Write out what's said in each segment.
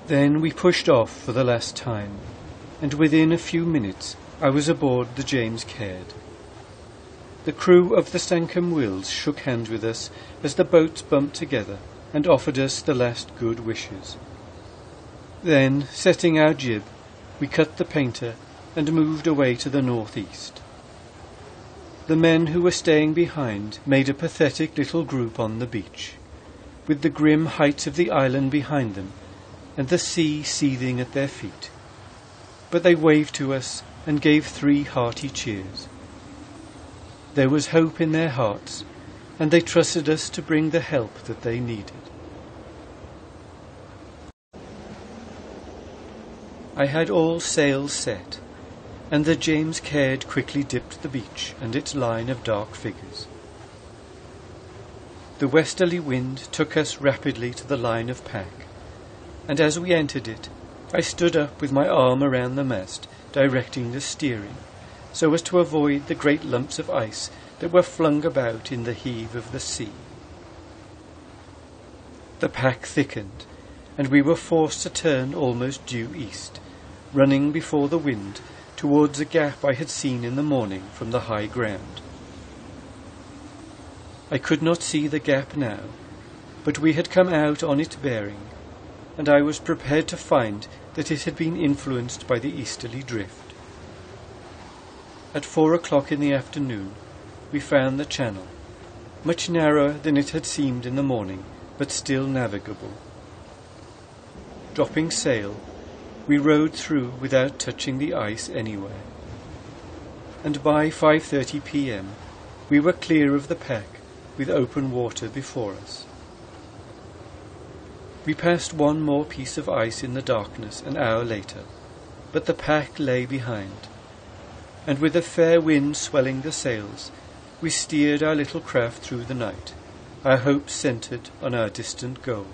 Then we pushed off for the last time, and within a few minutes I was aboard the James Caird. The crew of the Stancombe Wills shook hands with us as the boats bumped together and offered us the last good wishes. Then, setting our jib, we cut the painter and moved away to the northeast. The men who were staying behind made a pathetic little group on the beach, with the grim heights of the island behind them and the sea seething at their feet. But they waved to us and gave 3 hearty cheers. There was hope in their hearts, and they trusted us to bring the help that they needed. I had all sails set, and the James Caird quickly dipped the beach and its line of dark figures. The westerly wind took us rapidly to the line of pack, and as we entered it, I stood up with my arm around the mast, directing the steering, so as to avoid the great lumps of ice that were flung about in the heave of the sea. The pack thickened, and we were forced to turn almost due east, running before the wind towards a gap I had seen in the morning from the high ground. I could not see the gap now, but we had come out on its bearing, and I was prepared to find that it had been influenced by the easterly drift. At 4 o'clock in the afternoon we found the channel, much narrower than it had seemed in the morning, but still navigable. Dropping sail, we rowed through without touching the ice anywhere, and by 5:30 p.m. we were clear of the pack with open water before us. We passed one more piece of ice in the darkness an hour later, but the pack lay behind, and with a fair wind swelling the sails, we steered our little craft through the night, our hopes centred on our distant goal.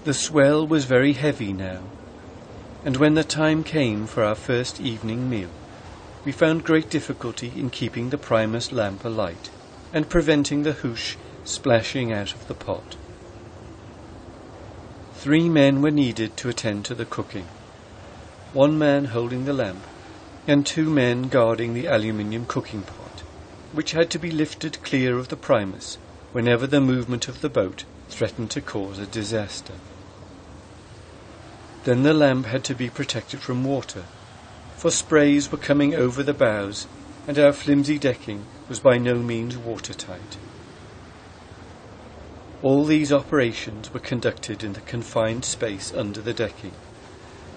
The swell was very heavy now, and when the time came for our first evening meal, we found great difficulty in keeping the primus lamp alight and preventing the hoosh splashing out of the pot. 3 men were needed to attend to the cooking, 1 man holding the lamp and 2 men guarding the aluminium cooking pot, which had to be lifted clear of the primus whenever the movement of the boat threatened to cause a disaster. Then the lamp had to be protected from water, for sprays were coming over the bows and our flimsy decking was by no means watertight. All these operations were conducted in the confined space under the decking,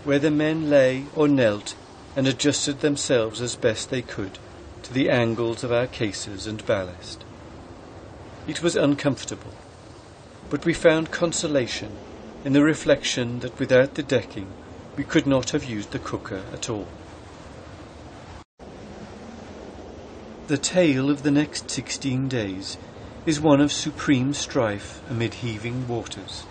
where the men lay or knelt and adjusted themselves as best they could to the angles of our cases and ballast. It was uncomfortable, but we found consolation in the reflection that without the decking we could not have used the cooker at all. The tale of the next 16 days is one of supreme strife amid heaving waters.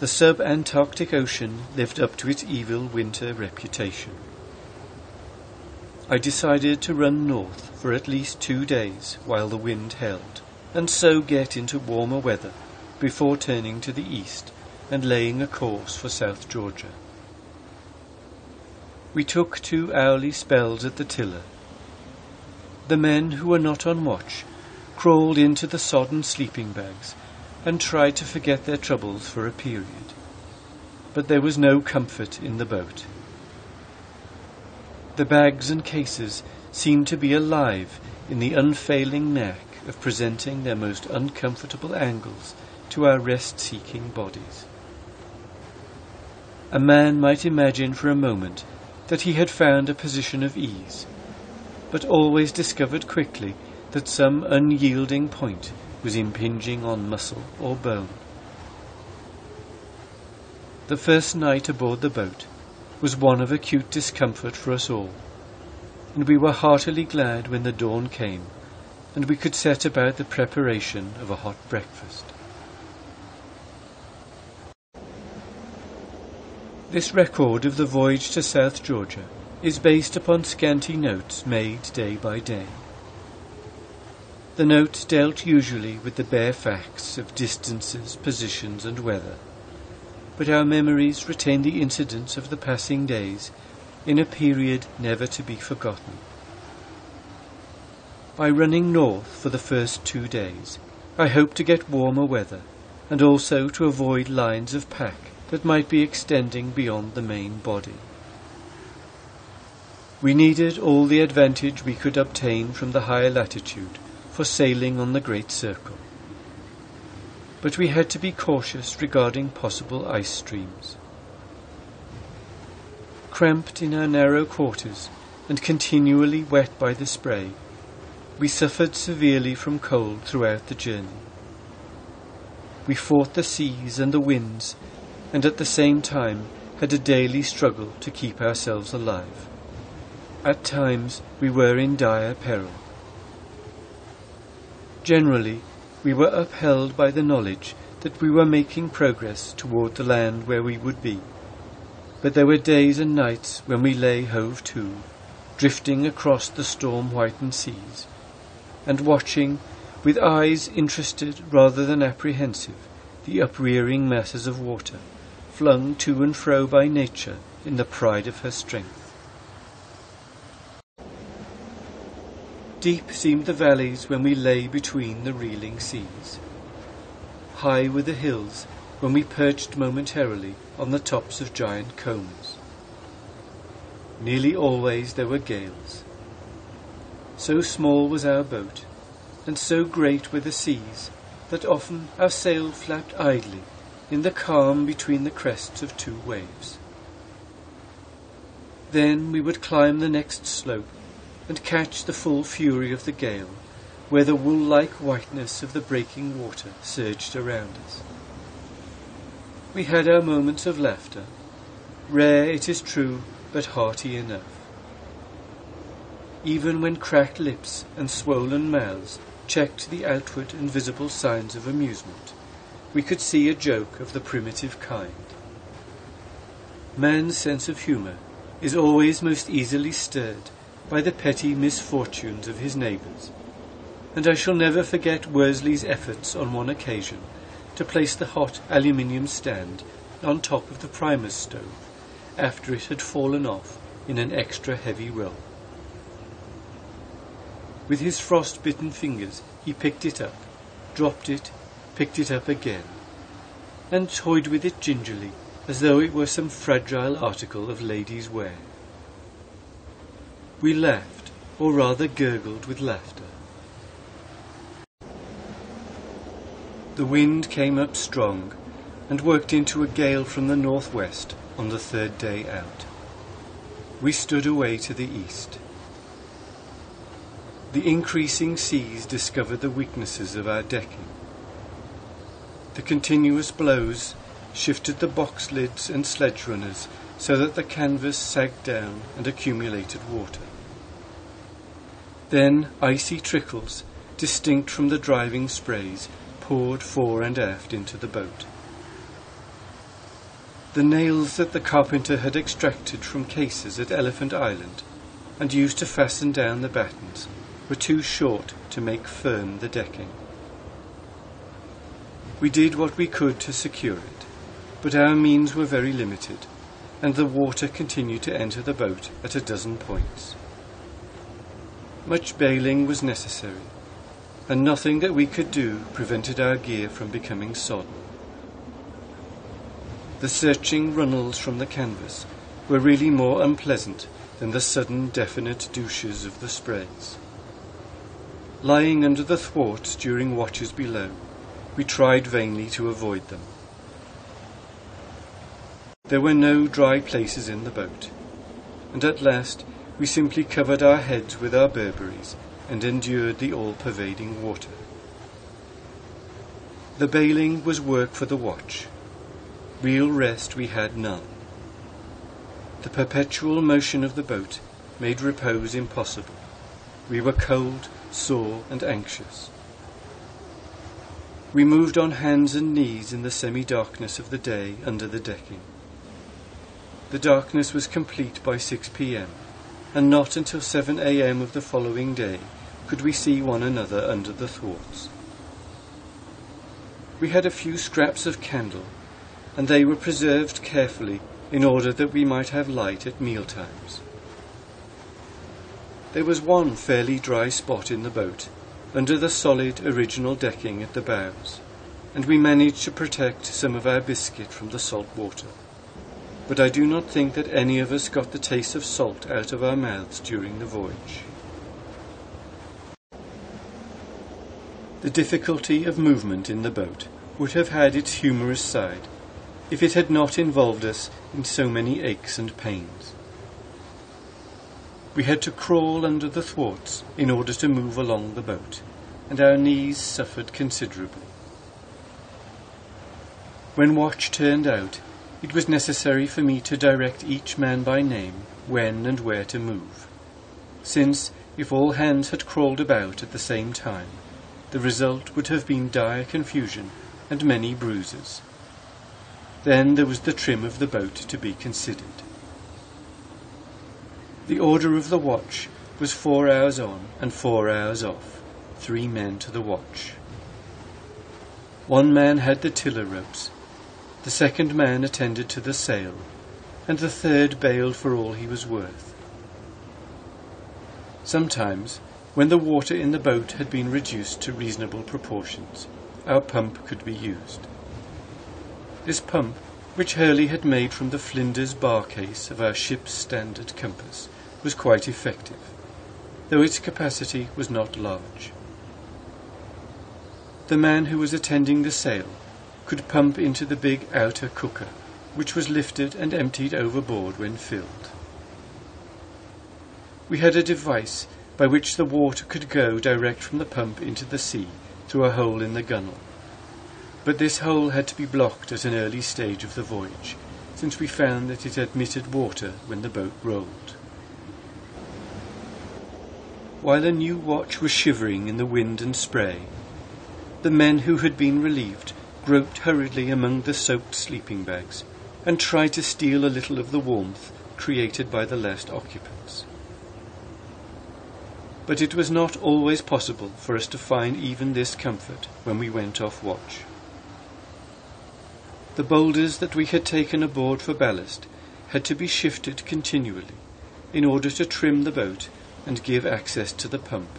The sub-Antarctic ocean lived up to its evil winter reputation. I decided to run north for at least 2 days while the wind held, and so get into warmer weather before turning to the east and laying a course for South Georgia. We took 2 hourly spells at the tiller. The men who were not on watch crawled into the sodden sleeping bags and tried to forget their troubles for a period, but there was no comfort in the boat. The bags and cases seemed to be alive in the unfailing knack of presenting their most uncomfortable angles to our rest-seeking bodies. A man might imagine for a moment that he had found a position of ease, but always discovered quickly that some unyielding point was impinging on muscle or bone. The first night aboard the boat was one of acute discomfort for us all, and we were heartily glad when the dawn came and we could set about the preparation of a hot breakfast. This record of the voyage to South Georgia is based upon scanty notes made day by day. The note dealt usually with the bare facts of distances, positions and weather, but our memories retain the incidents of the passing days in a period never to be forgotten. By running north for the first 2 days, I hoped to get warmer weather and also to avoid lines of pack that might be extending beyond the main body. We needed all the advantage we could obtain from the higher latitude for sailing on the Great Circle. But we had to be cautious regarding possible ice streams. Cramped in our narrow quarters and continually wet by the spray, we suffered severely from cold throughout the journey. We fought the seas and the winds, and at the same time had a daily struggle to keep ourselves alive. At times we were in dire peril. Generally, we were upheld by the knowledge that we were making progress toward the land where we would be, but there were days and nights when we lay hove to, drifting across the storm-whitened seas, and watching, with eyes interested rather than apprehensive, the uprearing masses of water, flung to and fro by nature in the pride of her strength. Deep seemed the valleys when we lay between the reeling seas. High were the hills when we perched momentarily on the tops of giant cones. Nearly always there were gales. So small was our boat, and so great were the seas, that often our sail flapped idly in the calm between the crests of 2 waves. Then we would climb the next slope and catch the full fury of the gale, where the wool-like whiteness of the breaking water surged around us. We had our moments of laughter, rare it is true, but hearty enough. Even when cracked lips and swollen mouths checked the outward and visible signs of amusement, we could see a joke of the primitive kind. Man's sense of humour is always most easily stirred by the petty misfortunes of his neighbours, and I shall never forget Worsley's efforts on one occasion to place the hot aluminium stand on top of the primer's stove after it had fallen off in an extra heavy roll. With his frost-bitten fingers he picked it up, dropped it, picked it up again, and toyed with it gingerly as though it were some fragile article of ladies' wear. We laughed, or rather gurgled with laughter. The wind came up strong and worked into a gale from the northwest on the 3rd day out. We stood away to the east. The increasing seas discovered the weaknesses of our decking. The continuous blows shifted the box lids and sledge runners so that the canvas sagged down and accumulated water. Then icy trickles, distinct from the driving sprays, poured fore and aft into the boat. The nails that the carpenter had extracted from cases at Elephant Island and used to fasten down the battens were too short to make firm the decking. We did what we could to secure it, but our means were very limited, and the water continued to enter the boat at a dozen points. Much bailing was necessary, and nothing that we could do prevented our gear from becoming sodden. The searching runnels from the canvas were really more unpleasant than the sudden definite douches of the sprays. Lying under the thwarts during watches below, we tried vainly to avoid them. There were no dry places in the boat, and at last we simply covered our heads with our Burberrys and endured the all-pervading water. The bailing was work for the watch. Real rest we had none. The perpetual motion of the boat made repose impossible. We were cold, sore, and anxious. We moved on hands and knees in the semi-darkness of the day under the decking. The darkness was complete by 6 p.m., and not until 7 a.m. of the following day could we see one another under the thwarts. We had a few scraps of candle, and they were preserved carefully in order that we might have light at mealtimes. There was one fairly dry spot in the boat, under the solid original decking at the bows, and we managed to protect some of our biscuit from the salt water. But I do not think that any of us got the taste of salt out of our mouths during the voyage. The difficulty of movement in the boat would have had its humorous side if it had not involved us in so many aches and pains. We had to crawl under the thwarts in order to move along the boat, and our knees suffered considerably. When watch turned out, it was necessary for me to direct each man by name when and where to move, since, if all hands had crawled about at the same time, the result would have been dire confusion and many bruises. Then there was the trim of the boat to be considered. The order of the watch was 4 hours on and 4 hours off, 3 men to the watch. One man had the tiller ropes, the second man attended to the sail, and the third bailed for all he was worth. Sometimes, when the water in the boat had been reduced to reasonable proportions, our pump could be used. This pump, which Hurley had made from the Flinders bar case of our ship's standard compass, was quite effective, though its capacity was not large. The man who was attending the sail could pump into the big outer cooker, which was lifted and emptied overboard when filled. We had a device by which the water could go direct from the pump into the sea through a hole in the gunwale, but this hole had to be blocked at an early stage of the voyage, since we found that it admitted water when the boat rolled. While a new watch was shivering in the wind and spray, the men who had been relieved groped hurriedly among the soaked sleeping bags and tried to steal a little of the warmth created by the last occupants. But it was not always possible for us to find even this comfort when we went off watch. The boulders that we had taken aboard for ballast had to be shifted continually in order to trim the boat and give access to the pump,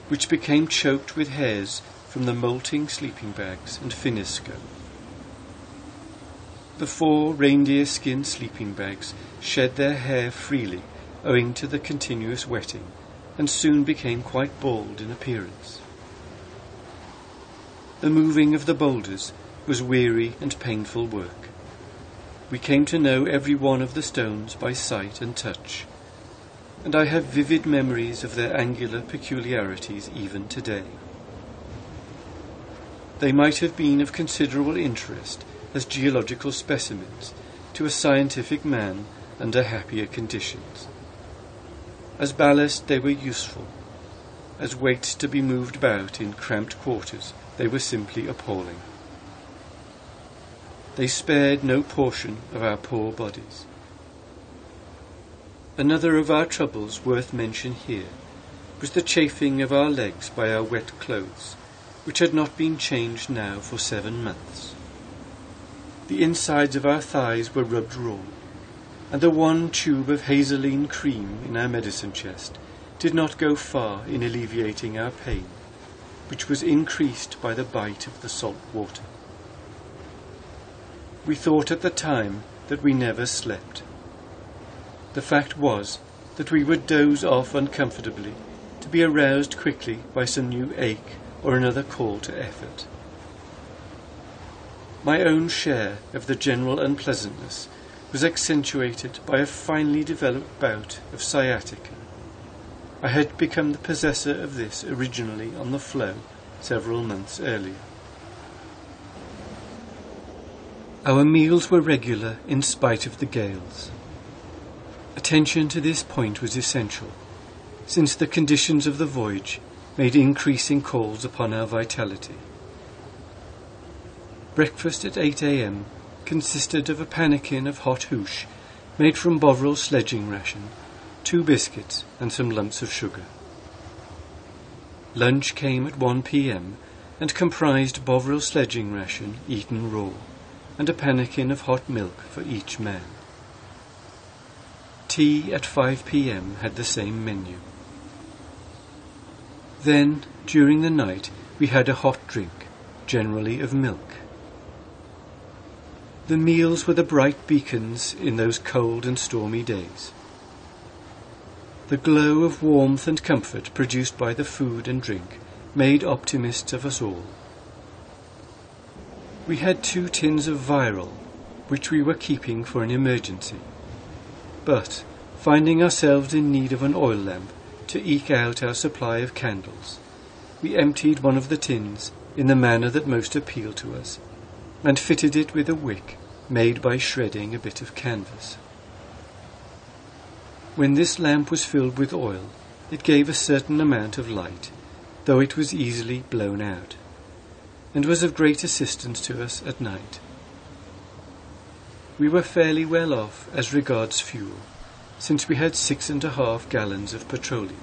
which became choked with hairs from the moulting sleeping bags and finneskoe. The 4 reindeer skin sleeping bags shed their hair freely owing to the continuous wetting, and soon became quite bald in appearance. The moving of the boulders was weary and painful work. We came to know every one of the stones by sight and touch, and I have vivid memories of their angular peculiarities even today. They might have been of considerable interest as geological specimens to a scientific man under happier conditions. As ballast they were useful. As weights to be moved about in cramped quarters, they were simply appalling. They spared no portion of our poor bodies. Another of our troubles worth mention here was the chafing of our legs by our wet clothes, which had not been changed now for 7 months. The insides of our thighs were rubbed raw, and the 1 tube of hazeline cream in our medicine chest did not go far in alleviating our pain, which was increased by the bite of the salt water. We thought at the time that we never slept. The fact was that we would doze off uncomfortably, to be aroused quickly by some new ache or another call to effort. My own share of the general unpleasantness was accentuated by a finely developed bout of sciatica. I had become the possessor of this originally on the floe several months earlier. Our meals were regular in spite of the gales. Attention to this point was essential, since the conditions of the voyage made increasing calls upon our vitality. Breakfast at 8 a.m. consisted of a pannikin of hot hoosh made from Bovril sledging ration, 2 biscuits and some lumps of sugar. Lunch came at 1 p.m. and comprised Bovril sledging ration eaten raw, and a pannikin of hot milk for each man. Tea at 5 p.m. had the same menu. Then, during the night, we had a hot drink, generally of milk. The meals were the bright beacons in those cold and stormy days. The glow of warmth and comfort produced by the food and drink made optimists of us all. We had 2 tins of viral, which we were keeping for an emergency. But, finding ourselves in need of an oil lamp to eke out our supply of candles, we emptied one of the tins in the manner that most appealed to us, and fitted it with a wick made by shredding a bit of canvas. When this lamp was filled with oil, it gave a certain amount of light, though it was easily blown out, and was of great assistance to us at night. We were fairly well off as regards fuel, since we had 6.5 gallons of petroleum.